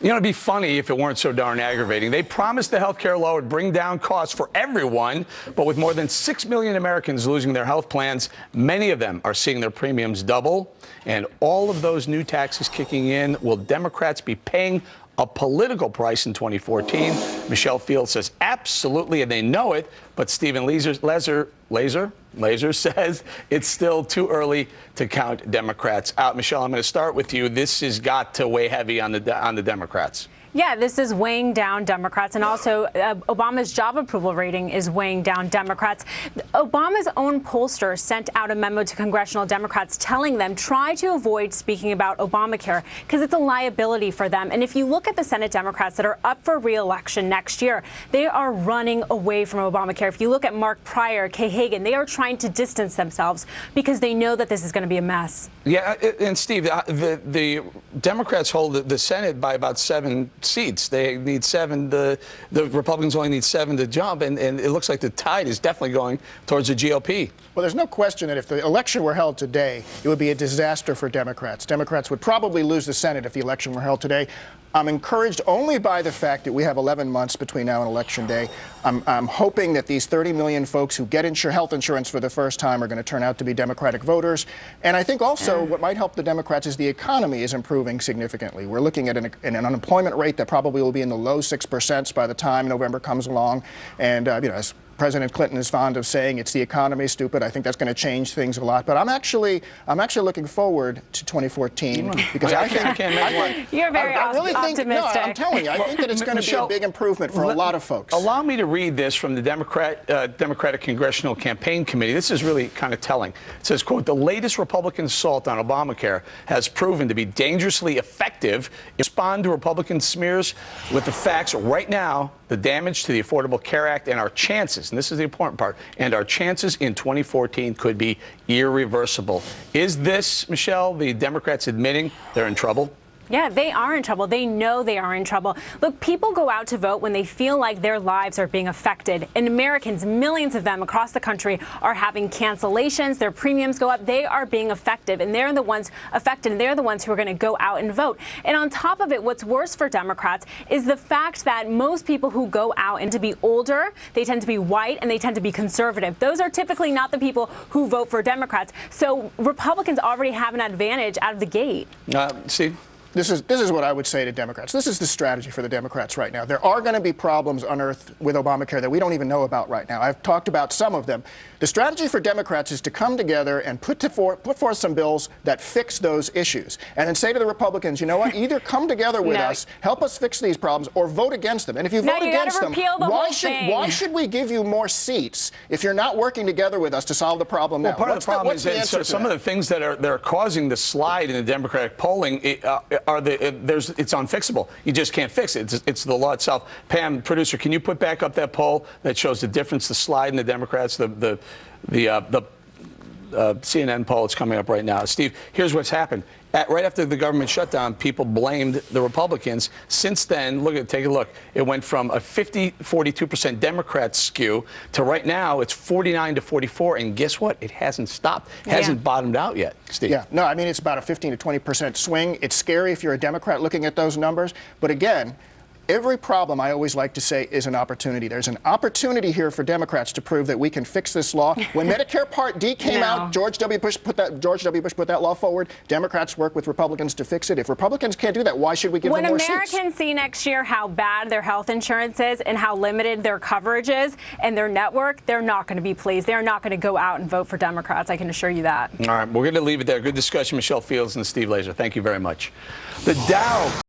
You know, it'd be funny if it weren't so darn aggravating. They promised the health care law would bring down costs for everyone, but with more than 6 million Americans losing their health plans, many of them are seeing their premiums double. And all of those new taxes kicking in, will Democrats be paying a political price in 2014? Michelle Fields says absolutely, and they know it. But Stephen Laser says it's still too early to count Democrats out. Michelle, I'm going to start with you. This has got to weigh heavy on the Democrats. Yeah, this is weighing down Democrats, and also Obama's job approval rating is weighing down Democrats. Obama's own pollster sent out a memo to congressional Democrats telling them try to avoid speaking about Obamacare because it's a liability for them. And if you look at the Senate Democrats that are up for re-election next year, they are running away from Obamacare. If you look at Mark Pryor, Kay Hagan, they are trying to distance themselves because they know that this is going to be a mess. Yeah, and Steve, the Democrats hold the Senate by about 7 seats. They need 7. The Republicans only need 7 to jump, and it looks like the tide is definitely going towards the GOP. Well, there's no question that if the election were held today, it would be a disaster for Democrats. Democrats would probably lose the Senate if the election were held today. I'm encouraged only by the fact that we have 11 months between now and Election Day. I'm hoping that these 30 million folks who get health insurance for the first time are going to turn out to be Democratic voters. And I think also what might help the Democrats is the economy is improving significantly. We're looking at an unemployment rate that probably will be in the low 6% by the time November comes along. And, as President Clinton is fond of saying, it's the economy, stupid. I think that's going to change things a lot. But I'm actually looking forward to 2014 because I think you're very optimistic. No, I'm telling you, I think that it's going to be a big improvement for a lot of folks. Allow me to read this from the Democratic Congressional Campaign Committee. This is really kind of telling. It says, quote, the latest Republican assault on Obamacare has proven to be dangerously effective. Respond to Republican smears with the facts right now, the damage to the Affordable Care Act and our chances, and this is the important part, and our chances in 2014 could be irreversible. Is this, Michelle, the Democrats admitting they're in trouble? Yeah, they are in trouble. They know they are in trouble. Look, people go out to vote when they feel like their lives are being affected. And Americans, millions of them across the country, are having cancellations. Their premiums go up. They are being affected, and they're the ones affected, and they're the ones who are going to go out and vote. And on top of it, what's worse for Democrats is the fact that most people who go out and to be older, they tend to be white, and they tend to be conservative. Those are typically not the people who vote for Democrats. So Republicans already have an advantage out of the gate. Steve? This is what I would say to Democrats. This is the strategy for the Democrats right now. There are going to be problems unearthed with Obamacare that we don't even know about right now. I've talked about some of them. The strategy for Democrats is to come together and put forth some bills that fix those issues, and then say to the Republicans, you know what, either come together with us, help us fix these problems, or vote against them. And if you vote against them, why should we give you more seats if you're not working together with us to solve the problem now? Well, part of the problem is that some of the things that are causing the slide in the Democratic polling it's unfixable. You just can't fix it. It's the law itself. Pam, producer, can you put back up that poll that shows the difference, the slide in the Democrats, the CNN poll? It's coming up right now. Steve, here's what's happened. Right after the government shutdown, people blamed the Republicans. Since then, take a look. It went from a 42% Democrat skew to right now it's 49 to 44. And guess what? It hasn't stopped. It hasn't bottomed out yet, Steve. Yeah, no, I mean, it's about a 15 to 20% swing. It's scary if you're a Democrat looking at those numbers. But again, every problem, I always like to say, is an opportunity. There's an opportunity here for Democrats to prove that we can fix this law. When Medicare Part D came out, George W. Bush put that law forward. Democrats work with Republicans to fix it. If Republicans can't do that, why should we give them more seats? When Americans see next year how bad their health insurance is and how limited their coverage is and their network, they're not going to be pleased. They're not going to go out and vote for Democrats. I can assure you that. All right, we're going to leave it there. Good discussion, Michelle Fields and Steve Laser. Thank you very much. The Dow